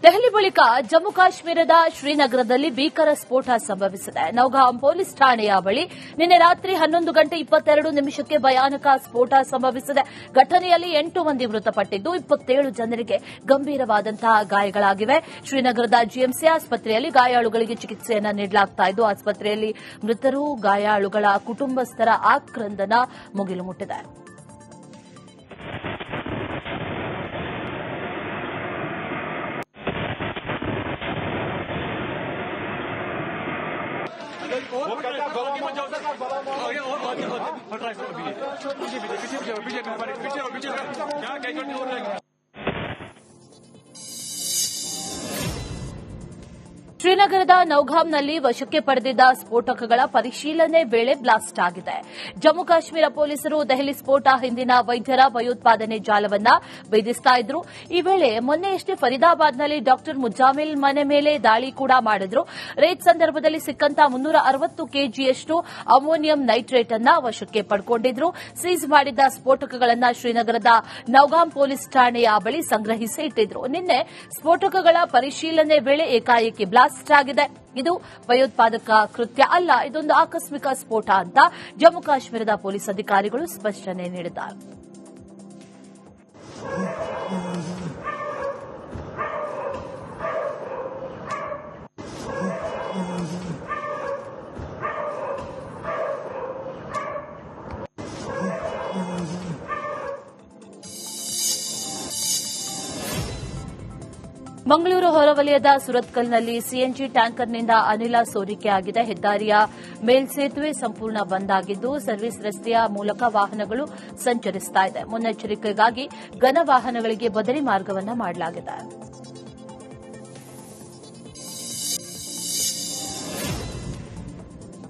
ದೆಹಲಿ ಬಳಿಕ ಜಮ್ಮು ಕಾಶ್ಮೀರದ ಶ್ರೀನಗರದಲ್ಲಿ ಭೀಕರ ಸ್ಫೋಟ ಸಂಭವಿಸಿದೆ. ನೌಗಾಂ ಪೊಲೀಸ್ ಠಾಣೆಯ ಬಳಿ ನಿನ್ನೆ ರಾತ್ರಿ 11:22 ಭಯಾನಕ ಸ್ಫೋಟ ಸಂಭವಿಸಿದೆ. ಘಟನೆಯಲ್ಲಿ 8 ಮಂದಿ ಮೃತಪಟ್ಟಿದ್ದು 27 ಜನರಿಗೆ ಗಂಭೀರವಾದಂತಹ ಗಾಯಗಳಾಗಿವೆ. ಶ್ರೀನಗರದ ಜಿಎಂಸಿ ಆಸ್ಪತ್ರೆಯಲ್ಲಿ ಗಾಯಾಳುಗಳಿಗೆ ಚಿಕಿತ್ಸೆಯನ್ನು ನೀಡಲಾಗುತ್ತಿದ್ದು ಆಸ್ಪತ್ರೆಯಲ್ಲಿ ಮೃತರು ಗಾಯಾಳುಗಳ ಕುಟುಂಬಸ್ಥರ ಆಕ್ರಂದನ ಮುಗಿಲು ಮುಟ್ಟಿದೆ. ಶ್ರೀನಗರದ ನೌಗಾಂನಲ್ಲಿ ವಶಕ್ಕೆ ಪಡೆದಿದ್ದ ಸ್ಫೋಟಕಗಳ ಪರಿಶೀಲನೆ ವೇಳೆ ಬ್ಲಾಸ್ಟ್ ಆಗಿದೆ. ಜಮ್ಮು ಕಾಶ್ಮೀರ ಪೊಲೀಸರು ದೆಹಲಿ ಸ್ಫೋಟ ಹಿಂದಿನ ವೈದ್ಯರ ಭಯೋತ್ಪಾದನೆ ಜಾಲವನ್ನ ಭೇದಿಸುತ್ತಿದ್ದರು. ಈ ವೇಳೆ ಮೊನ್ನೆಯಷ್ಟೇ ಫರೀದಾಬಾದ್ನಲ್ಲಿ ಡಾಕ್ಟರ್ ಮುಜಾಮಿಲ್ ಮನೆ ಮೇಲೆ ದಾಳಿ ಕೂಡ ಮಾಡಿದ್ರು. ರೇಡ್ ಸಂದರ್ಭದಲ್ಲಿ ಸಿಕ್ಕಂತ 360 ಕೆಜಿಯಷ್ಟು ಅಮೋನಿಯಂ ನೈಟ್ರೇಟ್ ಅನ್ನ ವಶಕ್ಕೆ ಪಡೆದುಕೊಂಡಿದ್ರು. ಸೀಸ್ ಮಾಡಿದ್ದ ಸ್ಫೋಟಕಗಳನ್ನು ಶ್ರೀನಗರದ ನೌಗಾಂ ಪೊಲೀಸ್ ಠಾಣೆಯ ಬಳಿ ಸಂಗ್ರಹಿಸಿ ಇಟ್ಟಿದ್ರು. ನಿನ್ನೆ ಸ್ಫೋಟಕಗಳ ಪರಿಶೀಲನೆ ವೇಳೆ ಏಕಾಏಕಿ ಬ್ಲಾಸ್ಟ್ ಆಗಿದೆ. ಇದು ಭಯೋತ್ಪಾದಕ ಕೃತ್ಯ ಅಲ್ಲ, ಇದೊಂದು ಆಕಸ್ಮಿಕ ಸ್ಫೋಟ ಅಂತ ಜಮ್ಮು ಕಾಶ್ಮೀರದ ಪೊಲೀಸ್ ಅಧಿಕಾರಿಗಳು ಸ್ಪಷ್ಟನೆ ನೀಡಿದ್ದಾರೆ. ಮಂಗಳೂರು ಹೊರವಲಯದ ಸುರತ್ಕಲ್ನಲ್ಲಿ ಸಿಎನ್ಜಿ ಟ್ಯಾಂಕರ್ನಿಂದ ಅನಿಲ ಸೋರಿಕೆಯಾಗಿದೆ. ಹೆದ್ದಾರಿಯ ಮೇಲ್ಸೇತುವೆ ಸಂಪೂರ್ಣ ಬಂದ್ ಆಗಿದ್ದು ಸರ್ವಿಸ್ ರಸ್ತೆಯ ಮೂಲಕ ವಾಹನಗಳು ಸಂಚರಿಸುತ್ತಿದೆ. ಮುನ್ನೆಚ್ಚರಿಕೆಗಾಗಿ ಘನ ವಾಹನಗಳಿಗೆ ಬದಲಿ ಮಾರ್ಗವನ್ನು ಮಾಡಲಾಗಿದೆ.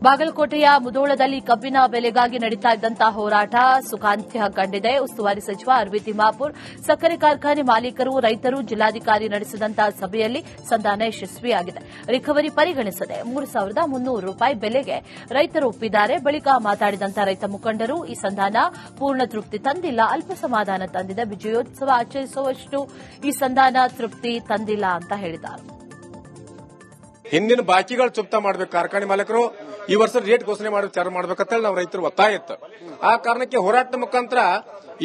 ಬಾಗಲಕೋಟೆಯ ಮುಧೋಳದಲ್ಲಿ ಕಬ್ಬಿನ ಬೆಲೆಗಾಗಿ ನಡೀತಾ ಇದ್ದಂತಹ ಹೋರಾಟ ಸುಖಾಂತ್ಯ ಕಂಡಿದೆ. ಉಸ್ತುವಾರಿ ಸಚಿವ ಅರವಿಂದ್ ತಿಮ್ಮಾಪುರ್, ಸಕ್ಕರೆ ಕಾರ್ಖಾನೆ ಮಾಲೀಕರು, ರೈತರು ಜಿಲ್ಲಾಧಿಕಾರಿ ನಡೆಸಿದಂತಹ ಸಭೆಯಲ್ಲಿ ಸಂಧಾನ ಯಶಸ್ವಿಯಾಗಿದೆ. ರಿಕವರಿ ಪರಿಗಣಿಸದೆ ₹3,300 ಬೆಲೆಗೆ ರೈತರು ಒಪ್ಪಿದ್ದಾರೆ. ಬಳಿಕ ಮಾತನಾಡಿದಂತಹ ರೈತ ಮುಖಂಡರು, ಈ ಸಂಧಾನ ಪೂರ್ಣ ತೃಪ್ತಿ ತಂದಿಲ್ಲ, ಅಲ್ಪ ಸಮಾಧಾನ ತಂದಿದೆ. ವಿಜಯೋತ್ಸವ ಆಚರಿಸುವಷ್ಟು ಈ ಸಂಧಾನ ತೃಪ್ತಿ ತಂದಿಲ್ಲ ಅಂತ ಹೇಳಿದ್ದಾರೆ. ಹಿಂದಿನ ಬಾಕಿಗಳು ಚುಕ್ತಾ ಮಾಡಬೇಕು. ಕಾರ್ಖಾನೆ ಮಾಲೀಕರು ಈ ವರ್ಷ ರೇಟ್ ಘೋಷಣೆ ವಿಚಾರ ಮಾಡ್ಬೇಕಂತೇಳಿ ನಾವು ರೈತರು ಒತ್ತಾಯ ಇತ್ತು. ಆ ಕಾರಣಕ್ಕೆ ಹೋರಾಟದ ಮುಖಾಂತರ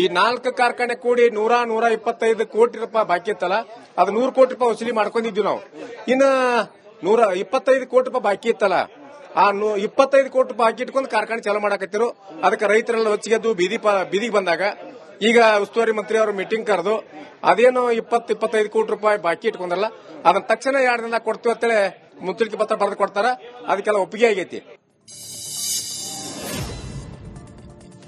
ಈ 4 ಕಾರ್ಖಾನೆ ಕೂಡಿ 125 ಕೋಟಿ ರೂಪಾಯಿ ಬಾಕಿ ಇತ್ತಲ್ಲ, ಅದು 100 ಕೋಟಿ ರೂಪಾಯಿ ವಸೂಲಿ ಮಾಡ್ಕೊಂಡಿದ್ವಿ ನಾವು. ಇನ್ನು 125 ಕೋಟಿ ರೂಪಾಯಿ ಬಾಕಿ ಇತ್ತಲ್ಲ, ಆ 25 ಕೋಟಿ ರೂಪಾಯಿ ಬಾಕಿ ಇಟ್ಕೊಂಡು ಕಾರ್ಖಾನೆ ಚಾಲೂ ಮಾಡಕತ್ತಿರು. ಅದಕ್ಕೆ ರೈತರೆಲ್ಲ ಹೊಚ್ಚಿಗೆದ್ದು ಬೀದಿಗೆ ಬಂದಾಗ ಈಗ ಉಸ್ತುವಾರಿ ಮಂತ್ರಿ ಅವರು ಮೀಟಿಂಗ್ ಕರೆದು ಅದೇನು 20-25 ಕೋಟಿ ರೂಪಾಯಿ ಬಾಕಿ ಇಟ್ಕೊಂಡ್ರಲ್ಲ, ಅದನ್ನ ತಕ್ಷಣ 2 ದಿನ ಕೊಡ್ತೀವಿ ಅಂತೇಳಿ ಮುಚ್ಚಳಿಕೆ ಪತ್ರ ಬರೆದು ಕೊಡ್ತಾರ. ಅದಕ್ಕೆಲ್ಲ ಒಪ್ಪಿಗೆ ಆಗೈತಿ.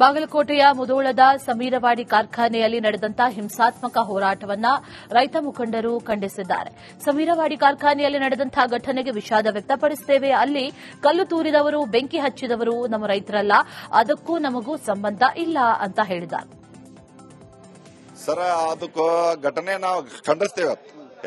ಬಾಗಲಕೋಟೆಯ ಮುಧೋಳದ ಸಮೀರವಾಡಿ ಕಾರ್ಖಾನೆಯಲ್ಲಿ ನಡೆದಂತಹ ಹಿಂಸಾತ್ಮಕ ಹೋರಾಟವನ್ನು ರೈತ ಮುಖಂಡರು ಖಂಡಿಸಿದ್ದಾರೆ. ಸಮೀರವಾಡಿ ಕಾರ್ಖಾನೆಯಲ್ಲಿ ನಡೆದಂತಹ ಘಟನೆಗೆ ವಿಷಾದ ವ್ಯಕ್ತಪಡಿಸುತ್ತೇವೆ. ಅಲ್ಲಿ ಕಲ್ಲು ತೂರಿದವರು, ಬೆಂಕಿ ಹಚ್ಚಿದವರು ನಮ್ಮ ರೈತರಲ್ಲ, ಅದಕ್ಕೂ ನಮಗೂ ಸಂಬಂಧ ಇಲ್ಲ ಅಂತ ಹೇಳಿದ್ದಾರೆ. ಸರ, ಅದಕ್ಕೂ ಘಟನೆ ನಾವು ಖಂಡಿಸ್ತೇವೆ.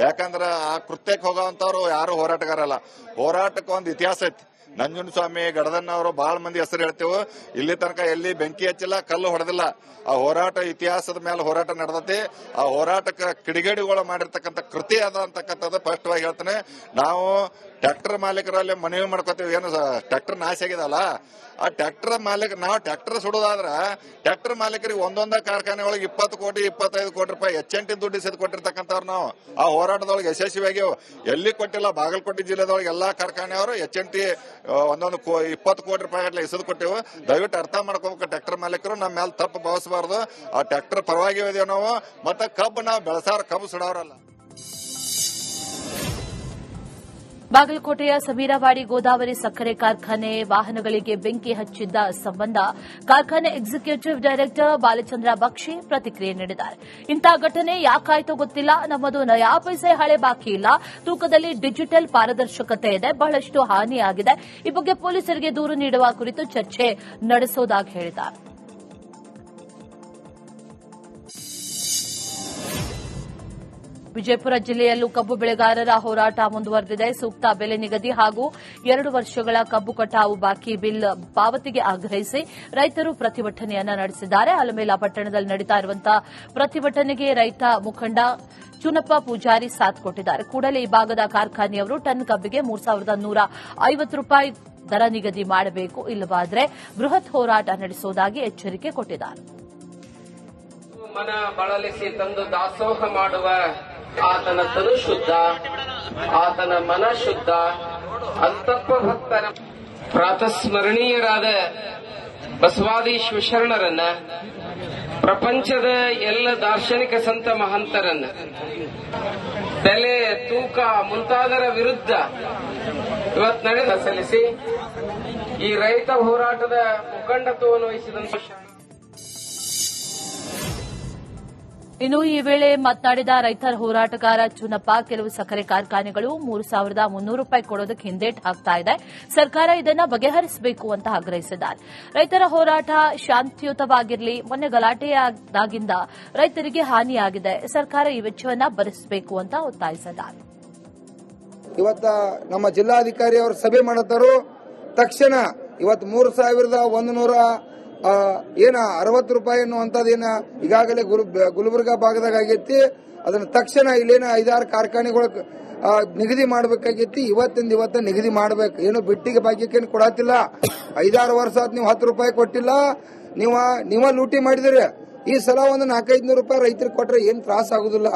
ಯಾಕಂದ್ರೆ ಆ ಕೃತ್ಯಕ್ಕೆ ಹೋಗೋವಂತವ್ರು ಯಾರು ಹೋರಾಟಗಾರಲ್ಲ. ಹೋರಾಟಕ್ಕೆ ಒಂದು ಇತಿಹಾಸ ಐತಿ. ನಂಜುಂಡಸ್ವಾಮಿ, ಗಡದಣ್ಣವರು ಬಹಳ ಮಂದಿ ಹೆಸರು ಹೇಳ್ತೇವೆ. ಇಲ್ಲಿ ತನಕ ಎಲ್ಲಿ ಬೆಂಕಿ ಹಚ್ಚಿಲ್ಲ, ಕಲ್ಲು ಹೊಡೆದಿಲ್ಲ. ಆ ಹೋರಾಟ ಇತಿಹಾಸದ ಮೇಲೆ ಹೋರಾಟ ನಡೆದತಿ. ಆ ಹೋರಾಟಕ್ಕೆ ಕಿಡಿಗೇಡಿಗಳು ಮಾಡಿರ್ತಕ್ಕಂಥ ಕೃತಿ ಅದ ಅಂತಕ್ಕಂಥದ್ದು ಸ್ಪಷ್ಟವಾಗಿ ಹೇಳ್ತೇನೆ. ನಾವು ಟ್ರ್ಯಾಕ್ಟರ್ ಮಾಲೀಕರಲ್ಲಿ ಮನವಿ ಮಾಡ್ಕೋತೀವಿ. ಏನು ಟ್ರ್ಯಾಕ್ಟರ್ ನಾಶ ಆಗಿದಲ್ಲ, ಆ ಟ್ರ್ಯಾಕ್ಟರ್ ಮಾಲೀಕ, ನಾವು ಟ್ರ್ಯಾಕ್ಟರ್ ಸುಡೋದಾದ್ರ ಟ್ರ್ಯಾಕ್ಟರ್ ಮಾಲೀಕರಿಗೆ ಒಂದೊಂದ ಕಾರ್ಖಾನೆ ಒಳಗೆ 20 ಕೋಟಿ 25 ಕೋಟಿ ರೂಪಾಯಿ ಹೆಚ್ಚೆಂಟಿ ದುಡ್ಡು ಇಸಿದು ಕೊಟ್ಟಿರ್ತಕ್ಕಂಥವ್ರು ನಾವು ಆ ಹೋರಾಟದೊಳಗೆ ಯಶಸ್ವಿಯಾಗಿ ಎಲ್ಲಿ ಕೊಟ್ಟಿಲ್ಲ. ಬಾಗಲಕೋಟೆ ಜಿಲ್ಲೆದೊಳಗೆ ಎಲ್ಲಾ ಕಾರ್ಖಾನೆಯವರು ಹೆಚ್ಚೆಂಟಿ ಒಂದೊಂದು 20 ಕೋಟಿ ರೂಪಾಯಿ ಇಸಿದು ಕೊಟ್ಟೆವು. ದಯವಿಟ್ಟು ಅರ್ಥ ಮಾಡ್ಕೋಬೇಕು. ಟ್ರ್ಯಾಕ್ಟರ್ ಮಾಲೀಕರು ನಮ್ಮ ಮೇಲೆ ತಪ್ಪು ಭಾವಿಸಬಾರ್ದು. ಆ ಟ್ರ್ಯಾಕ್ಟರ್ ಪರವಾಗಿ ಇದೀವಿ ನಾವು. ಮತ್ತೆ ಕಬ್ಬು ನಾವು ಬೆಳೆಸಾರ, ಕಬ್ಬು ಸುಡೋರಲ್ಲ. ಬಾಗಲಕೋಟೆಯ ಸಮೀರವಾಡಿ ಗೋದಾವರಿ ಸಕ್ಕರೆ ಕಾರ್ಖಾನೆ ವಾಹನಗಳಿಗೆ ಬೆಂಕಿ ಹಚ್ಚಿದ್ದ ಸಂಬಂಧ ಕಾರ್ಖಾನೆ ಎಕ್ಸಿಕ್ಯೂಟಿವ್ ಡೈರೆಕ್ಟರ್ ಬಾಲಚಂದ್ರ ಬಕ್ಷಿ ಪ್ರತಿಕ್ರಿಯೆ ನೀಡಿದ್ದಾರೆ. ಇಂತಹ ಘಟನೆ ಯಾಕಾಯ್ತೋ ಗೊತ್ತಿಲ್ಲ, ನಮ್ಮದು ನಯಾ ಪೈಸೆ ಹಳೆ ಬಾಕಿ ಇಲ್ಲ, ತೂಕದಲ್ಲಿ ಡಿಜಿಟಲ್ ಪಾರದರ್ಶಕತೆ ಇದೆ, ಬಹಳಷ್ಟು ಹಾನಿಯಾಗಿದೆ. ಈ ಬಗ್ಗೆ ಪೊಲೀಸರಿಗೆ ದೂರು ನೀಡುವ ಕುರಿತು ಚರ್ಚೆ ನಡೆಸುವುದಾಗಿ ಹೇಳಿದ್ದಾರೆ. ವಿಜಯಪುರ ಜಿಲ್ಲೆಯಲ್ಲೂ ಕಬ್ಬು ಬೆಳೆಗಾರರ ಹೋರಾಟ ಮುಂದುವರೆದಿದೆ. ಸೂಕ್ತ ಬೆಲೆ ನಿಗದಿ ಹಾಗೂ 2 ವರ್ಷಗಳ ಕಬ್ಬು ಕಟಾವು ಬಾಕಿ ಬಿಲ್ ಪಾವತಿಗೆ ಆಗ್ರಹಿಸಿ ರೈತರು ಪ್ರತಿಭಟನೆಯನ್ನ ನಡೆಸಿದ್ದಾರೆ. ಆಲಮೇಲ ಪಟ್ಟಣದಲ್ಲಿ ನಡೀತಾ ಇರುವಂತಹ ಪ್ರತಿಭಟನೆಗೆ ರೈತ ಮುಖಂಡ ಚುನಪ್ಪ ಪೂಜಾರಿ ಸಾಥ್ ಕೊಟ್ಟಿದ್ದಾರೆ. ಕೂಡಲೇ ಈ ಭಾಗದ ಕಾರ್ಖಾನೆಯವರು ಟನ್ ಕಬ್ಬಿಗೆ 3,150 ರೂಪಾಯಿ ದರ ನಿಗದಿ ಮಾಡಬೇಕು, ಇಲ್ಲವಾದರೆ ಬೃಹತ್ ಹೋರಾಟ ನಡೆಸುವುದಾಗಿ ಎಚ್ಚರಿಕೆ ಕೊಟ್ಟಿದ್ದಾರೆ. ಮನ ಬಳಲಿಸಿ ತಂದು ದಾಸೋಹ ಮಾಡುವ ಆತನ ತನು ಶುದ್ಧ, ಆತನ ಮನ ಶುದ್ಧ. ಅಂತಪ್ಪ ಭಕ್ತರ ಪ್ರಾತಸ್ಮರಣೀಯರಾದ ಬಸವಾದೀಶ್ ಶರಣರನ್ನ, ಪ್ರಪಂಚದ ಎಲ್ಲ ದಾರ್ಶನಿಕ ಸಂತ ಮಹಂತರನ್ನ, ಬೆಲೆ ತೂಕ ಮುಂತಾದರ ವಿರುದ್ಧ ಇವತ್ತು ನಡೆದ ಸಲ್ಲಿಸಿ ಈ ರೈತ ಹೋರಾಟದ ಮುಖಂಡತ್ವವನ್ನು ವಹಿಸಿದಂತ ಇನ್ನು ಈ ವೇಳೆ ಮಾತನಾಡಿದ ರೈತರ ಹೋರಾಟಗಾರ ಚುನಪ್ಪ, ಕೆಲವು ಸಕ್ಕರೆ ಕಾರ್ಖಾನೆಗಳು 3,300 ರೂಪಾಯಿ ಕೊಡೋದಕ್ಕೆ ಹಿಂದೇಟು ಹಾಕ್ತಾ ಇದೆ. ಸರ್ಕಾರ ಇದನ್ನು ಬಗೆಹರಿಸಬೇಕು ಅಂತ ಆಗ್ರಹಿಸಿದ್ದಾರೆ. ರೈತರ ಹೋರಾಟ ಶಾಂತಿಯುತವಾಗಿರಲಿ. ಮೊನ್ನೆ ಗಲಾಟೆಯಾದಾಗಿಂದ ರೈತರಿಗೆ ಹಾನಿಯಾಗಿದೆ. ಸರ್ಕಾರ ಈ ವೆಚ್ಚವನ್ನು ಭರಿಸಬೇಕು ಅಂತ ಒತ್ತಾಯಿಸಿದ್ದಾರೆ. ಇವತ್ತ ನಮ್ಮ ಜಿಲ್ಲಾಧಿಕಾರಿ ಅವರು ಸಭೆ ಮಾಡುತ್ತಾರೋ ತಕ್ಷಣ ಇವತ್ತು 3,160 ರೂಪಾಯಿ ಅನ್ನುವಂಥದ್ದೇನ ಈಗಾಗಲೇ ಗುಲ್ಬರ್ಗಾ ಭಾಗದಾಗ ಆಗೈತಿ. ಅದನ್ನ ತಕ್ಷಣ ಇಲ್ಲೇನ 5-6 ಕಾರ್ಖಾನೆಗಳು ನಿಗದಿ ಮಾಡಬೇಕಾಗೈತಿ. ಇವತ್ತಿಂದ ಇವತ್ತ ನಿಗದಿ ಮಾಡಬೇಕು. ಏನು ಬಿಟ್ಟಿಗೆ ಭಾಗ್ಯಕ್ಕೇನು ಕೊಡತ್ತಿಲ್ಲ. 5-6 ವರ್ಷ ಆದ್ ನೀವು 10 ರೂಪಾಯಿ ಕೊಟ್ಟಿಲ್ಲ. ನೀವ ಲೂಟಿ ಮಾಡಿದಿರಿ. ಈ ಸಲ ಒಂದು 400-500 ರೂಪಾಯಿ ರೈತರಿಗೆ ಕೊಟ್ರೆ ಏನ್ ತ್ರಾಸ ಆಗುದಿಲ್ಲ.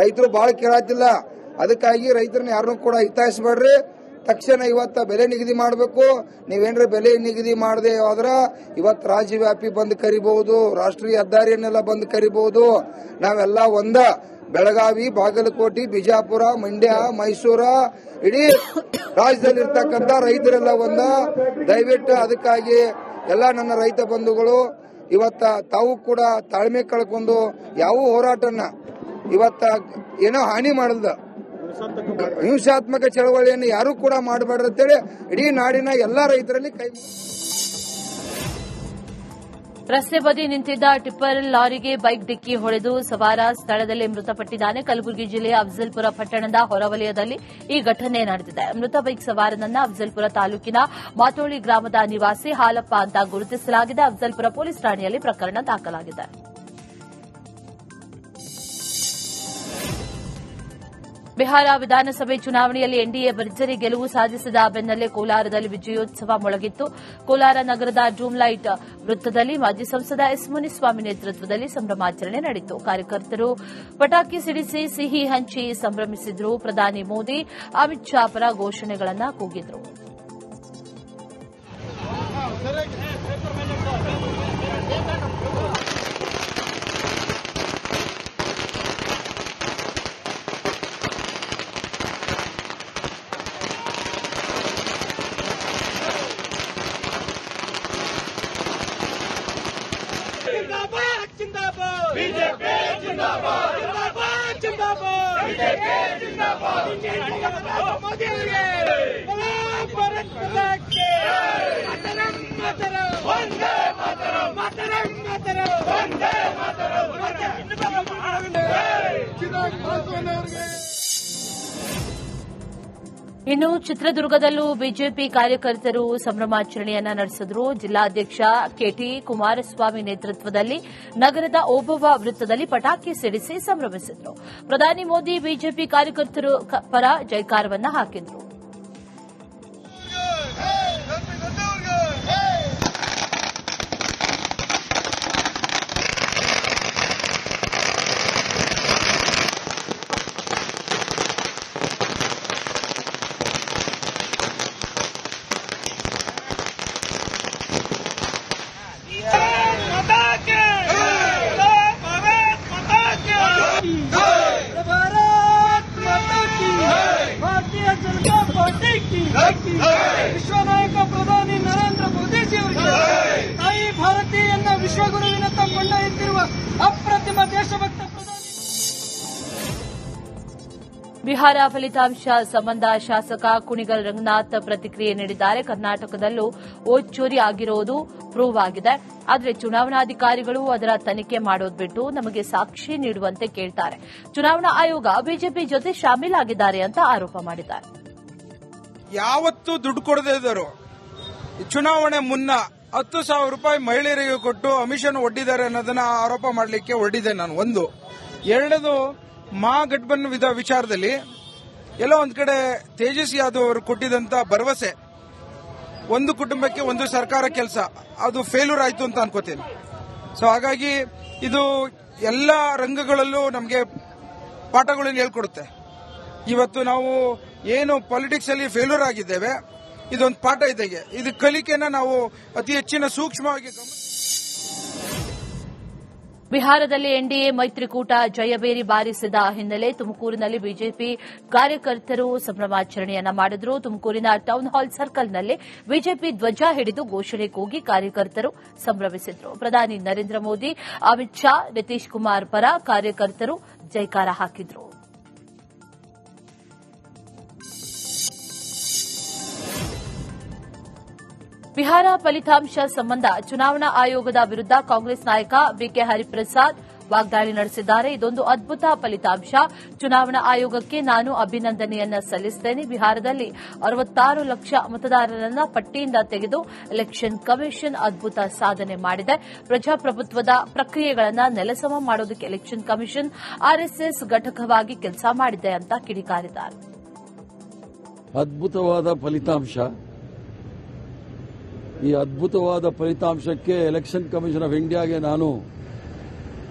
ರೈತರು ಬಹಳ ಕೇಳತ್ತಿಲ್ಲ. ಅದಕ್ಕಾಗಿ ರೈತರನ್ನ ಯಾರನ್ನೂ ಕೂಡ ಹಿತಾಯಿಸಬೇಡ್ರಿ. ತಕ್ಷಣ ಇವತ್ತ ಬೆಲೆ ನಿಗದಿ ಮಾಡಬೇಕು. ನೀವೇನ್ರ ಬೆಲೆ ನಿಗದಿ ಮಾಡದೆ ಹೋದ್ರ ಇವತ್ತು ರಾಜ್ಯವ್ಯಾಪಿ ಬಂದ್ ಕರಿಬಹುದು, ರಾಷ್ಟ್ರೀಯ ಹೆದ್ದಾರಿಯನ್ನೆಲ್ಲ ಬಂದ್ ಕರಿಬಹುದು. ನಾವೆಲ್ಲ ಒಂದ ಬೆಳಗಾವಿ, ಬಾಗಲಕೋಟೆ, ಬಿಜಾಪುರ, ಮಂಡ್ಯ, ಮೈಸೂರ, ಇಡೀ ರಾಜ್ಯದಲ್ಲಿ ಇರ್ತಕ್ಕಂಥ ರೈತರೆಲ್ಲ ಒಂದ. ದಯವಿಟ್ಟು ಅದಕ್ಕಾಗಿ ಎಲ್ಲ ನನ್ನ ರೈತ ಬಂಧುಗಳು ಇವತ್ತ ತಾವು ಕೂಡ ತಾಳ್ಮೆ ಕಳ್ಕೊಂಡು ಯಾವ ಹೋರಾಟನ ಇವತ್ತ ಏನೋ ಹಾನಿ ಮಾಡಲ್ದ ಹಿಂಸಾತ್ಮಕ ಚಳವಳಿಯನ್ನು ಯಾರು ಕೂಡ ಮಾಡಬೇಡ್ರಿ ಅಂತೇಳಿ ಇಡೀ ನಾಡಿನ ಎಲ್ಲಾ ರೈತರಲ್ಲಿ ಕೈ. ರಸ್ತೆ ಬದಿ ನಿಂತಿದ್ದ ಟಿಪ್ಪರ್ ಲಾರಿಗೆ ಬೈಕ್ ಡಿಕ್ಕಿ ಹೊಡೆದು ಸವಾರ ಸ್ಥಳದಲ್ಲೇ ಮೃತಪಟ್ಟಿದ್ದಾನೆ. ಕಲಬುರಗಿ ಜಿಲ್ಲೆಯ ಅಫಜಲ್ಪುರ ಪಟ್ಟಣದ ಹೊರವಲಯದಲ್ಲಿ ಈ ಘಟನೆ ನಡೆದಿದೆ. ಮೃತ ಬೈಕ್ ಸವಾರನನ್ನ ಅಫಜಲ್ಪುರ ತಾಲೂಕಿನ ಮಾತೋಳಿ ಗ್ರಾಮದ ನಿವಾಸಿ ಹಾಲಪ್ಪ ಅಂತ ಗುರುತಿಸಲಾಗಿದೆ. ಅಫಜಲ್ಪುರ ಪೊಲೀಸ್ ಠಾಣೆಯಲ್ಲಿ ಪ್ರಕರಣ ದಾಖಲಾಗಿದೆ. ಬಿಹಾರ ವಿಧಾನಸಭೆ ಚುನಾವಣೆಯಲ್ಲಿ ಎನ್ಡಿಎ ಭರ್ಜರಿ ಗೆಲುವು ಸಾಧಿಸಿದ ಬೆನ್ನಲ್ಲೇ ಕೋಲಾರದಲ್ಲಿ ವಿಜಯೋತ್ಸವ ಮೊಳಗಿತ್ತು. ಕೋಲಾರ ನಗರದ ಡ್ರೂಮ್ಲೈಟ್ ವೃತ್ತದಲ್ಲಿ ಮಾಜಿ ಸಂಸದ ಎಸ್ ಮುನಿಸ್ವಾಮಿ ನೇತೃತ್ವದಲ್ಲಿ ಸಂಭ್ರಮಾಚರಣೆ ನಡೆಯಿತು. ಕಾರ್ಯಕರ್ತರು ಪಟಾಕಿ ಸಿಡಿಸಿ ಸಿಹಿ ಹಂಚಿ ಸಂಭ್ರಮಿಸಿದ್ರು. ಪ್ರಧಾನಿ ಮೋದಿ, ಅಮಿತ್ ಶಾ ಪರ ಘೋಷಣೆಗಳನ್ನು ಕೂಗಿದ್ರು. बीजेपी जिंदाबाद, जिंदाबाद, जिंदाबाद, बीजेपी जिंदाबाद, मोदी भारत माता की मातरम मातरम, वंदे मातरम, मातरम मातरम, वंदे मातरम. ಇನ್ನು ಚಿತ್ರದುರ್ಗದಲ್ಲೂ ಬಿಜೆಪಿ ಕಾರ್ಯಕರ್ತರು ಸಂಭ್ರಮಾಚರಣೆಯನ್ನ ನಡೆಸಿದ್ರು. ಜಿಲ್ಲಾಧ್ಯಕ್ಷ ಕೆಟಿ ಕುಮಾರಸ್ವಾಮಿ ನೇತೃತ್ವದಲ್ಲಿ ನಗರದ ಓಬವ್ವ ವೃತ್ತದಲ್ಲಿ ಪಟಾಕಿ ಸಿಡಿಸಿ ಸಂಭ್ರಮಿಸಿದ್ರು. ಪ್ರಧಾನಿ ಮೋದಿ ಬಿಜೆಪಿ ಕಾರ್ಯಕರ್ತರು ಪರ ಜೈಕಾರವನ್ನ ಹಾಕಿದ್ರು. ವಿಶ್ವ ನಾಯಕ ಪ್ರಧಾನಿ ನರೇಂದ್ರ ಮೋದಿಜಿ ಅವರಿಗೆ ತಾಯಿ ಭಾರತೀಯನ್ನ ವಿಶ್ವಗುರುವಿನತ್ತ ಕೊಂಡೊಯ್ಯುತ್ತಿರುವ ಅಪ್ರತಿಮ ದೇಶಭಕ್ತ ಪ್ರಧಾನಿ. ಬಿಹಾರ ಫಲಿತಾಂಶ ಸಂಬಂಧ ಶಾಸಕ ಕುಣಿಗಲ್ ರಂಗನಾಥ್ ಪ್ರತಿಕ್ರಿಯೆ ನೀಡಿದ್ದಾರೆ. ಕರ್ನಾಟಕದಲ್ಲೂ ವೋಟ್ ಚೋರಿ ಆಗಿರೋದು ಪ್ರೂವ್ ಆಗಿದೆ. ಆದರೆ ಚುನಾವಣಾಧಿಕಾರಿಗಳು ಅದರ ತನಿಖೆ ಮಾಡೋದು ಬಿಟ್ಟು ನಮಗೆ ಸಾಕ್ಷಿ ನೀಡುವಂತೆ ಕೇಳ್ತಾರೆ. ಚುನಾವಣಾ ಆಯೋಗ ಬಿಜೆಪಿ ಜೊತೆ ಶಾಮೀಲಾಗಿದ್ದಾರೆ ಅಂತ ಆರೋಪ ಮಾಡಿದ್ದಾರೆ. ಯಾವತ್ತೂ ದುಡ್ಡು ಕೊಡದೇ ಇದ್ದರು ಚುನಾವಣೆ ಮುನ್ನ 10,000 ರೂಪಾಯಿ ಮಹಿಳೆಯರಿಗೆ ಕೊಟ್ಟು ಅಮಿಷನ್ ಒಡ್ಡಿದ್ದಾರೆ ಅನ್ನೋದನ್ನ ಆರೋಪ ಮಾಡಲಿಕ್ಕೆ ಹೊರಟಿದ್ದೆ ನಾನು. ಒಂದು. ಎರಡನೇದು ಮಹಾಗಠಬಂಧನ್ ವಿಚಾರದಲ್ಲಿ ಎಲ್ಲೋ ಒಂದ್ ಕಡೆ ತೇಜಸ್ವಿ ಯಾದವ್ ಅವರು ಕೊಟ್ಟಿದ್ದಂತ ಭರವಸೆ, ಒಂದು ಕುಟುಂಬಕ್ಕೆ ಒಂದು ಸರ್ಕಾರ ಕೆಲಸ, ಅದು ಫೇಲ್ಯೂರ್ ಆಯ್ತು ಅಂತ ಅನ್ಕೋತೀನಿ. ಸೊ ಹಾಗಾಗಿ ಇದು ಎಲ್ಲ ರಂಗಗಳಲ್ಲೂ ನಮಗೆ ಪಾಠಗಳನ್ನು ಹೇಳ್ಕೊಡುತ್ತೆ. ಇವತ್ತು ನಾವು ಏನು ಪಾಲಿಟಿಕ್ಸ್ ಅಲ್ಲಿ ಫೇಲ್ಯೂರ್ ಆಗಿದ್ದೇವೆ, ಇದೊಂದು ಪಾಠ ಇದ್ದಾಗೆ. ಇದು ಕಲಿಕೆನ ನಾವು ಅತಿ ಹೆಚ್ಚಿನ ಸೂಕ್ಷ್ಮವಾಗಿ ಬಿಹಾರದಲ್ಲಿ ಎನ್ಡಿಎ ಮೈತ್ರಿಕೂಟ ಜಯಬೇರಿ ಬಾರಿಸಿದ ಹಿನ್ನೆಲೆ ತುಮಕೂರಿನಲ್ಲಿ ಬಿಜೆಪಿ ಕಾರ್ಯಕರ್ತರು ಸಂಭ್ರಮಾಚರಣೆಯನ್ನ ಮಾಡಿದ್ರು. ತುಮಕೂರಿನ ಟೌನ್ ಹಾಲ್ ಸರ್ಕಲ್ನಲ್ಲಿ ಬಿಜೆಪಿ ಧ್ವಜ ಹಿಡಿದು ಘೋಷಣೆ ಕೂಗಿ ಕಾರ್ಯಕರ್ತರು ಸಂಭ್ರಮಿಸಿದ್ರು. ಪ್ರಧಾನಿ ನರೇಂದ್ರ ಮೋದಿ, ಅಮಿತ್ ಶಾ, ನಿತೀಶ್ ಕುಮಾರ್ ಪರ ಕಾರ್ಯಕರ್ತರು ಜೈಕಾರ ಹಾಕಿದ್ರು. ಬಿಹಾರ ಫಲಿತಾಂಶ ಸಂಬಂಧ ಚುನಾವಣಾ ಆಯೋಗದ ವಿರುದ್ಧ ಕಾಂಗ್ರೆಸ್ ನಾಯಕ ಬಿಕೆ ಹರಿಪ್ರಸಾದ್ ವಾಗ್ದಾಳಿ ನಡೆಸಿದ್ದಾರೆ. ಇದೊಂದು ಅದ್ಭುತ ಫಲಿತಾಂಶ. ಚುನಾವಣಾ ಆಯೋಗಕ್ಕೆ ನಾನು ಅಭಿನಂದನೆಯನ್ನ ಸಲ್ಲಿಸುತ್ತೇನೆ. ಬಿಹಾರದಲ್ಲಿ 66 ಲಕ್ಷ ಮತದಾರರನ್ನ ಪಟ್ಟಿಯಿಂದ ತೆಗೆದು ಎಲೆಕ್ಷನ್ ಕಮಿಷನ್ ಅದ್ಭುತ ಸಾಧನೆ ಮಾಡಿದೆ. ಪ್ರಜಾಪ್ರಭುತ್ವದ ಪ್ರಕ್ರಿಯೆಗಳನ್ನು ನೆಲಸಮ ಮಾಡೋದಕ್ಕೆ ಎಲೆಕ್ಷನ್ ಕಮಿಷನ್ ಆರ್ಎಸ್ಎಸ್ ಘಟಕವಾಗಿ ಕೆಲಸ ಮಾಡಿದೆ ಅಂತ ಕಿಡಿಕಾರಿದ್ದಾರೆ. ಅದ್ಭುತವಾದ ಫಲಿತಾಂಶ. ಈ ಅದ್ಭುತವಾದ ಫಲಿತಾಂಶಕ್ಕೆ ಎಲೆಕ್ಷನ್ ಕಮಿಷನ್ ಆಫ್ ಇಂಡಿಯಾಗೆ ನಾನು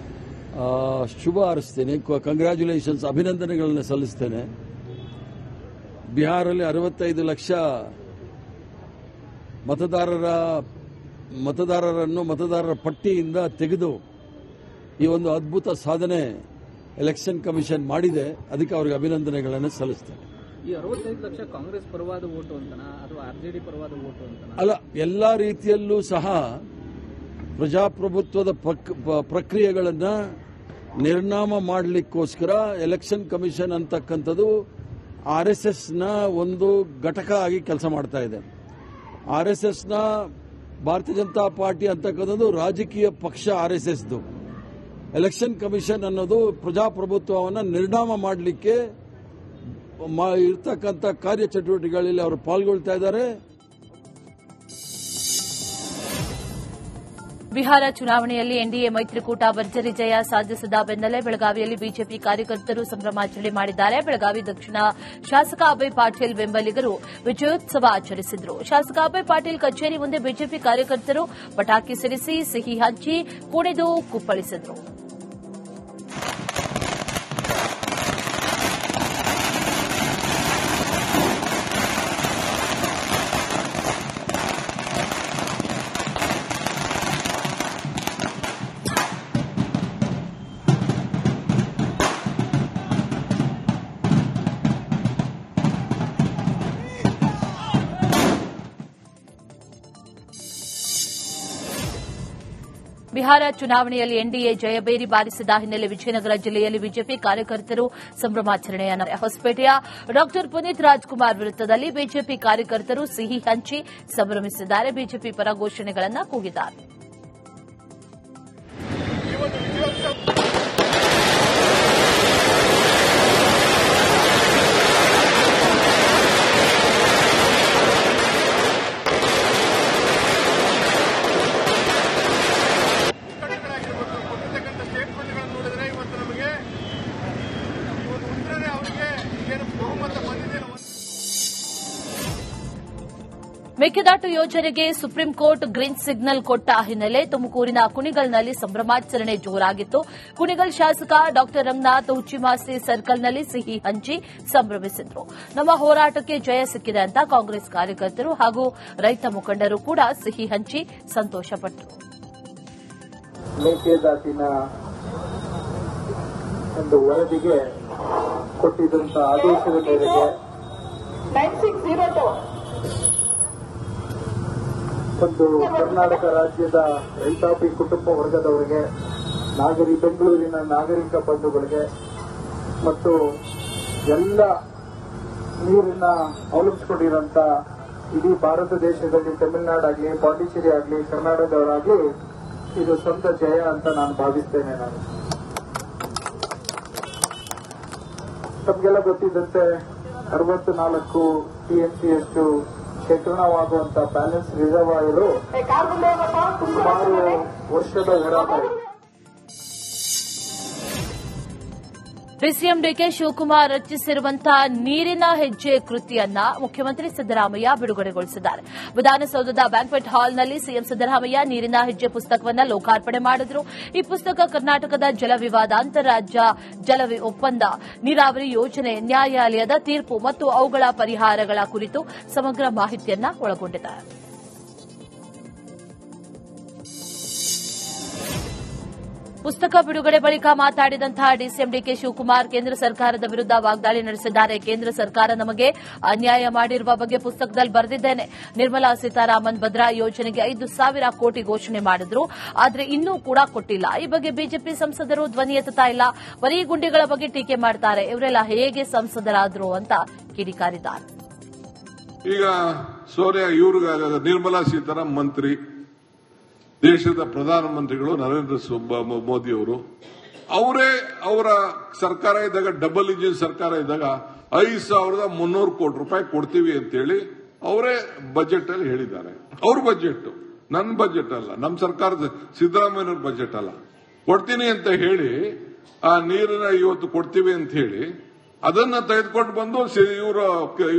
ಶುಭ ಹಾರೈಸ್ತೇನೆ. ಕಂಗ್ರ್ಯಾಚುಲೇಷನ್ಸ್, ಅಭಿನಂದನೆಗಳನ್ನು ಸಲ್ಲಿಸ್ತೇನೆ. ಬಿಹಾರಲ್ಲಿ 65 ಲಕ್ಷ ಮತದಾರರನ್ನು ಮತದಾರರ ಪಟ್ಟಿಯಿಂದ ತೆಗೆದು ಈ ಒಂದು ಅದ್ಭುತ ಸಾಧನೆ ಎಲೆಕ್ಷನ್ ಕಮಿಷನ್ ಮಾಡಿದೆ. ಅದಕ್ಕೆ ಅವರಿಗೆ ಅಭಿನಂದನೆಗಳನ್ನು ಸಲ್ಲಿಸ್ತೇನೆ. ಈ 65 ಲಕ್ಷ ಕಾಂಗ್ರೆಸ್ ಪರವಾದ ಓಟು ಅಂತನಾ ಅಥವಾ ಆರ್ಜೆಡಿ ಪರವಾದ ಓಟು ಅಂತನಾ? ಅಲ್ಲ, ಎಲ್ಲಾ ರೀತಿಯಲ್ಲೂ ಸಹ ಪ್ರಜಾಪ್ರಭುತ್ವದ ಪ್ರಕ್ರಿಯೆಗಳನ್ನು ನಿರ್ನಾಮ ಮಾಡಲಿಕ್ಕೋಸ್ಕರ ಎಲೆಕ್ಷನ್ ಕಮಿಷನ್ ಅಂತಕ್ಕಂಥದ್ದು ಆರ್ಎಸ್ಎಸ್ನ ಒಂದು ಘಟಕ ಆಗಿ ಕೆಲಸ ಮಾಡ್ತಾ ಇದೆ. ಆರ್ಎಸ್ಎಸ್ನ ಭಾರತೀಯ ಜನತಾ ಪಾರ್ಟಿ ಅಂತಕ್ಕಂಥದ್ದು ರಾಜಕೀಯ ಪಕ್ಷ ಆರ್ಎಸ್ಎಸ್ದು. ಎಲೆಕ್ಷನ್ ಕಮಿಷನ್ ಅನ್ನೋದು ಪ್ರಜಾಪ್ರಭುತ್ವವನ್ನು ನಿರ್ನಾಮ ಮಾಡಲಿಕ್ಕೆ ಇರ್ತಕ್ಕಂಥ ಕಾರ್ಯಚಟುವಟಿಕೆಗಳಲ್ಲಿ ಅವರು ಪಾಲ್ಗೊಳ್ತಾ ಇದ್ದಾರೆ. ಬಿಹಾರ ಚುನಾವಣೆಯಲ್ಲಿ ಎನ್ಡಿಎ ಮೈತ್ರಿಕೂಟ ಭರ್ಜರಿ ಜಯ ಸಾಧಿಸಿದ ಬೆನ್ನಲ್ಲೇ ಬೆಳಗಾವಿಯಲ್ಲಿ ಬಿಜೆಪಿ ಕಾರ್ಯಕರ್ತರು ಸಂಭ್ರಮಾಚರಣೆ ಮಾಡಿದ್ದಾರೆ. ಬೆಳಗಾವಿ ದಕ್ಷಿಣ ಶಾಸಕ ಅಭಯ್ ಪಾಟೀಲ್ ಬೆಂಬಲಿಗರು ವಿಜಯೋತ್ಸವ ಆಚರಿಸಿದರು. ಶಾಸಕ ಅಭಯ್ ಪಾಟೀಲ್ ಕಚೇರಿ ಮುಂದೆ ಬಿಜೆಪಿ ಕಾರ್ಯಕರ್ತರು ಪಟಾಕಿ ಸಿಡಿಸಿ ಸಿಹಿ ಹಂಚಿ ಕುಣಿದು ಕುಪ್ಪಳಿಸಿದರು. ಬಿಹಾರ ಚುನಾವಣೆಯಲ್ಲಿ ಎನ್ಡಿಎ ಜಯಬೇರಿ ಬಾರಿಸಿದ ಹಿನ್ನೆಲೆ ವಿಜಯನಗರ ಜಿಲ್ಲೆಯಲ್ಲಿ ಬಿಜೆಪಿ ಕಾರ್ಯಕರ್ತರು ಸಂಭ್ರಮಾಚರಣೆಯನ್ನು ಹೊಸಪೇಟೆಯ ಡಾ ಪುನೀತ್ ರಾಜ್ಕುಮಾರ್ ವೃತ್ತದಲ್ಲಿ ಬಿಜೆಪಿ ಕಾರ್ಯಕರ್ತರು ಸಿಹಿ ಹಂಚಿ ಸಂಭ್ರಮಿಸಿದ್ದಾರೆ. ಬಿಜೆಪಿ ಪರ ಘೋಷಣೆಗಳನ್ನು ಕೂಗಿದ್ದಾರೆ. ಮೇಕೆದಾಟು ಯೋಜನೆಗೆ ಸುಪ್ರೀಂ ಕೋರ್ಟ್ ಗ್ರೀನ್ ಸಿಗ್ನಲ್ ಕೊಟ್ಟ ಹಿನ್ನೆಲೆ ತುಮಕೂರಿನ ಕುಣಿಗಲ್ನಲ್ಲಿ ಸಂಭ್ರಮಾಚರಣೆ ಜೋರಾಗಿತ್ತು. ಕುಣಿಗಲ್ ಶಾಸಕ ಡಾ ರಂಗನಾಥ್ ಹುಚ್ಚಿಮಾಸಿ ಸರ್ಕಲ್ನಲ್ಲಿ ಸಿಹಿ ಹಂಚಿ ಸಂಭ್ರಮಿಸಿದ್ರು. ನಮ್ಮ ಹೋರಾಟಕ್ಕೆ ಜಯ ಸಿಕ್ಕಿದೆ ಅಂತ ಕಾಂಗ್ರೆಸ್ ಕಾರ್ಯಕರ್ತರು ಹಾಗೂ ರೈತ ಮುಖಂಡರು ಕೂಡ ಸಿಹಿ ಹಂಚಿ ಸಂತೋಷಪಟ್ಟರು. ಮೇಕೆದಾಟಿನ ಒಂದು ವರದಿಗೆ ಕೊಟ್ಟಿದ್ದಂತಹ ಆದೇಶದ ಮೇರೆಗೆ 9602 ಒಂದು ಕರ್ನಾಟಕ ರಾಜ್ಯದ ರೈತಾಪಿ ಕುಟುಂಬ ವರ್ಗದವರಿಗೆ, ಬೆಂಗಳೂರಿನ ನಾಗರಿಕ ಬಂಧುಗಳಿಗೆ ಮತ್ತು ಎಲ್ಲ ನೀರನ್ನ ಅವಲಂಬಿಸಿಕೊಂಡಿರುವಂತಹ ಇಡೀ ಭಾರತ ದೇಶದಲ್ಲಿ ತಮಿಳುನಾಡಾಗ್ಲಿ, ಪಾಂಡಿಚೇರಿ ಆಗಲಿ, ಕರ್ನಾಟಕದವರಾಗ್ಲಿ ಇದು ಸ್ವಂತ ಜಯ ಅಂತ ನಾನು ಭಾವಿಸ್ತೇನೆ. ನಾನು ತಮಗೆಲ್ಲ ಗೊತ್ತಿದ್ದಂತೆ 64 TMCಯಷ್ಟು ಶೇಖರಣವಾಗುವಂತ ಬ್ಯಾಲೆನ್ಸ್ ರಿಸರ್ವಾಯರು ಸುಮಾರು ವರ್ಷದ ಹೋರಾಟ. ಡಿಸಿಎಂ ಡಿಕೆ ಶಿವಕುಮಾರ್ ರಚಿಸಿರುವಂತಹ ನೀರಿನ ಹೆಜ್ಜೆ ಕೃತಿಯನ್ನ ಮುಖ್ಯಮಂತ್ರಿ ಸಿದ್ದರಾಮಯ್ಯ ಬಿಡುಗಡೆಗೊಳಿಸಿದ್ದಾರೆ. ವಿಧಾನಸೌಧದ ಬ್ಯಾಂಕ್ವೆಟ್ ಹಾಲ್ನಲ್ಲಿ ಸಿಎಂ ಸಿದ್ದರಾಮಯ್ಯ ನೀರಿನ ಹೆಜ್ಜೆ ಪುಸ್ತಕವನ್ನು ಲೋಕಾರ್ಪಣೆ ಮಾಡಿದರು. ಈ ಪುಸ್ತಕ ಕರ್ನಾಟಕದ ಜಲ ವಿವಾದ, ಅಂತಾರಾಜ್ಯ ಜಲ ಒಪ್ಪಂದ, ನೀರಾವರಿ ಯೋಜನೆ, ನ್ಯಾಯಾಲಯದ ತೀರ್ಪು ಮತ್ತು ಅವುಗಳ ಪರಿಹಾರಗಳ ಕುರಿತು ಸಮಗ್ರ ಮಾಹಿತಿಯನ್ನ ಒಳಗೊಂಡಿದೆ. ಪುಸ್ತಕ ಬಿಡುಗಡೆ ಬಳಿಕ ಮಾತನಾಡಿದಂತಹ ಡಿಸಿಎಂ ಡಿಕೆ ಶಿವಕುಮಾರ್ ಕೇಂದ್ರ ಸರ್ಕಾರದ ವಿರುದ್ಧ ವಾಗ್ದಾಳಿ ನಡೆಸಿದ್ದಾರೆ. ಕೇಂದ್ರ ಸರ್ಕಾರ ನಮಗೆ ಅನ್ಯಾಯ ಮಾಡಿರುವ ಬಗ್ಗೆ ಪುಸ್ತಕದಲ್ಲಿ ಬರೆದಿದ್ದೇನೆ. ನಿರ್ಮಲಾ ಸೀತಾರಾಮನ್ ಭದ್ರಾ ಯೋಜನೆಗೆ 5,000 ಕೋಟಿ ಘೋಷಣೆ ಮಾಡಿದ್ರು, ಆದರೆ ಇನ್ನೂ ಕೂಡ ಕೊಟ್ಟಿಲ್ಲ. ಈ ಬಗ್ಗೆ ಬಿಜೆಪಿ ಸಂಸದರು ಧ್ವನಿ ಎತ್ತುತ್ತಾ ಇಲ್ಲ. ಬರೀ ಗುಂಡಿಗಳ ಬಗ್ಗೆ ಟೀಕೆ ಮಾಡ್ತಾರೆ. ಇವರೆಲ್ಲ ಹೇಗೆ ಸಂಸದರಾದ್ರು ಅಂತ ಕಿಡಿಕಾರಿದ್ದಾರೆ. ಈಗ ಸೋನಿಯಾ ಇವ್ರಿಗೆ ನಿರ್ಮಲಾ ಸೀತಾರಾಮನ್ ಮಂತ್ರಿ, ದೇಶದ ಪ್ರಧಾನಮಂತ್ರಿಗಳು ನರೇಂದ್ರ ಮೋದಿ ಅವರು, ಅವರೇ ಅವರ ಸರ್ಕಾರ ಇದ್ದಾಗ, ಡಬಲ್ ಇಂಜಿನ್ ಸರ್ಕಾರ ಇದ್ದಾಗ 5,300 ಕೋಟಿ ರೂಪಾಯಿ ಕೊಡ್ತೀವಿ ಅಂತೇಳಿ ಅವರೇ ಬಜೆಟ್ ಅಲ್ಲಿ ಹೇಳಿದ್ದಾರೆ. ಅವ್ರ ಬಜೆಟ್, ನನ್ನ ಬಜೆಟ್ ಅಲ್ಲ, ನಮ್ಮ ಸರ್ಕಾರದ ಸಿದ್ದರಾಮಯ್ಯನವ್ರ ಬಜೆಟ್ ಅಲ್ಲ. ಕೊಡ್ತೀನಿ ಅಂತ ಹೇಳಿ ಆ ನೀರನ್ನ ಇವತ್ತು ಕೊಡ್ತೀವಿ ಅಂತ ಹೇಳಿ ಅದನ್ನ ತೆಗೆದುಕೊಂಡು ಬಂದು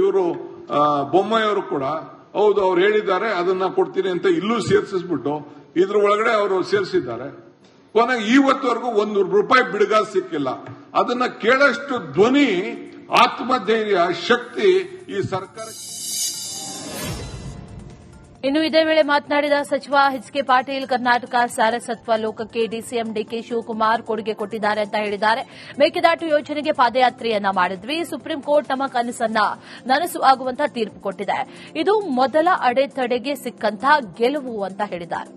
ಇವರು ಬೊಮ್ಮಾಯಿಯವರು ಕೂಡ ಹೌದು ಅವ್ರು ಹೇಳಿದ್ದಾರೆ ಅದನ್ನ ಕೊಡ್ತೀನಿ ಅಂತ ಇಲ್ಲೂ ಸೇರಿಸಿಸ್ಬಿಟ್ಟು ಇದ್ರ ಒಳಗಡೆ ಅವರು ಸೇರಿಸಿದ್ದಾರೆ. ಕೊನೆಗೆ ಇವತ್ತವರೆಗೂ ₹1 ಬಿಡುಗ ಸಿಕ್ಕಿಲ್ಲ. ಅದನ್ನ ಕೇಳಷ್ಟು ಧ್ವನಿ, ಆತ್ಮಧೈರ್ಯ, ಶಕ್ತಿ ಈ ಸರ್ಕಾರ. ಇನ್ನು ಇದೇ ವೇಳೆ ಮಾತನಾಡಿದ ಸಚಿವ ಎಚ್.ಕೆ. ಪಾಟೀಲ್, ಕರ್ನಾಟಕ ಸಾರಸತ್ವ ಲೋಕಕ್ಕೆ ಡಿಸಿಎಂ ಡಿಕೆ ಶಿವಕುಮಾರ್ ಕೊಡುಗೆ ಕೊಟ್ಟಿದ್ದಾರೆ ಅಂತ ಹೇಳಿದ್ದಾರೆ. ಮೇಕೆದಾಟು ಯೋಜನೆಗೆ ಪಾದಯಾತ್ರೆಯನ್ನ ಮಾಡಿದ್ವಿ. ಸುಪ್ರೀಂ ಕೋರ್ಟ್ ನಮ್ಮ ಕನಸನ್ನ ನನಸು ಆಗುವಂತಹ ತೀರ್ಪು ಕೊಟ್ಟಿದೆ. ಇದು ಮೊದಲ ಅಡೆತಡೆಗೆ ಸಿಕ್ಕಂತಹ ಗೆಲುವು ಅಂತ ಹೇಳಿದ್ದಾರೆ.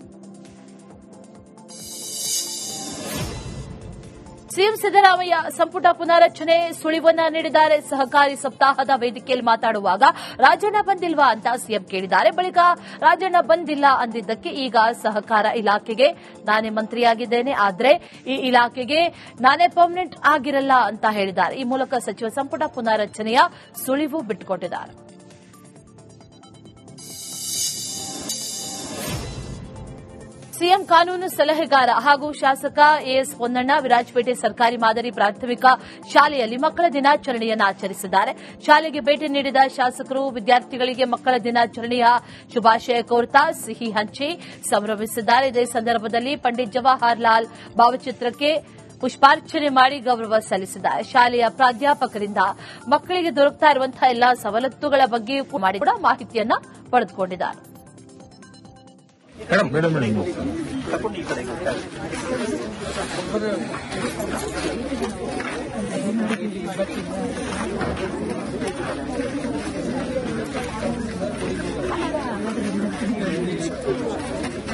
ಸಿಎಂ ಸಿದ್ದರಾಮಯ್ಯ ಸಂಪುಟ ಪುನಾರಚನೆ ಸುಳಿವನ್ನ ನೀಡಿದ್ದಾರೆ. ಸಹಕಾರಿ ಸಪ್ತಾಹದ ವೇದಿಕೆಯಲ್ಲಿ ಮಾತನಾಡುವಾಗ ರಾಜಣ್ಣ ಬಂದಿಲ್ವಾ ಅಂತ ಸಿಎಂ ಕೇಳಿದ್ದಾರೆ. ಬಳಿಕ ರಾಜಣ್ಣ ಬಂದಿಲ್ಲ ಅಂದಿದ್ದಕ್ಕೆ ಈಗ ಸಹಕಾರ ಇಲಾಖೆಗೆ ನಾನೇ ಮಂತ್ರಿಯಾಗಿದ್ದೇನೆ, ಆದರೆ ಈ ಇಲಾಖೆಗೆ ನಾನೇ ಪರ್ಮನೆಂಟ್ ಆಗಿರಲ್ಲ ಅಂತ ಹೇಳಿದ್ದಾರೆ. ಈ ಮೂಲಕ ಸಚಿವ ಸಂಪುಟ ಪುನಾರಚನೆಯ ಸುಳಿವು ಬಿಟ್ಟುಕೊಟ್ಟಿದ್ದಾರೆ. ಸಿಎಂ ಕಾನೂನು ಸಲಹೆಗಾರ ಹಾಗೂ ಶಾಸಕ ಎಎಸ್ ಪೊನ್ನಣ್ಣ ವಿರಾಜಪೇಟೆ ಸರ್ಕಾರಿ ಮಾದರಿ ಪ್ರಾಥಮಿಕ ಶಾಲೆಯಲ್ಲಿ ಮಕ್ಕಳ ದಿನಾಚರಣೆಯನ್ನು ಆಚರಿಸಿದ್ದಾರೆ. ಶಾಲೆಗೆ ಭೇಟಿ ನೀಡಿದ ಶಾಸಕರು ವಿದ್ಯಾರ್ಥಿಗಳಿಗೆ ಮಕ್ಕಳ ದಿನಾಚರಣೆಯ ಶುಭಾಶಯ ಕೋರ್ತಾ ಸಿಹಿ ಹಂಚಿ ಸಂಭ್ರಮಿಸಿದ್ದಾರೆ. ಇದೇ ಸಂದರ್ಭದಲ್ಲಿ ಪಂಡಿತ್ ಜವಾಹರಲಾಲ್ ಭಾವಚಿತ್ರಕ್ಕೆ ಪುಷ್ಪಾರ್ಚನೆ ಮಾಡಿ ಗೌರವ ಸಲ್ಲಿಸಿದ್ದಾರೆ. ಶಾಲೆಯ ಪ್ರಾಧ್ಯಾಪಕರಿಂದ ಮಕ್ಕಳಿಗೆ ದೊರಕುತ್ತಾ ಇರುವಂತಹ ಎಲ್ಲಾ ಸವಲತ್ತುಗಳ ಬಗ್ಗೆ ಕೂಡ ಮಾಹಿತಿಯನ್ನ ಪಡೆದುಕೊಂಡಿದ್ದಾರೆ. ಮೇಡಮ್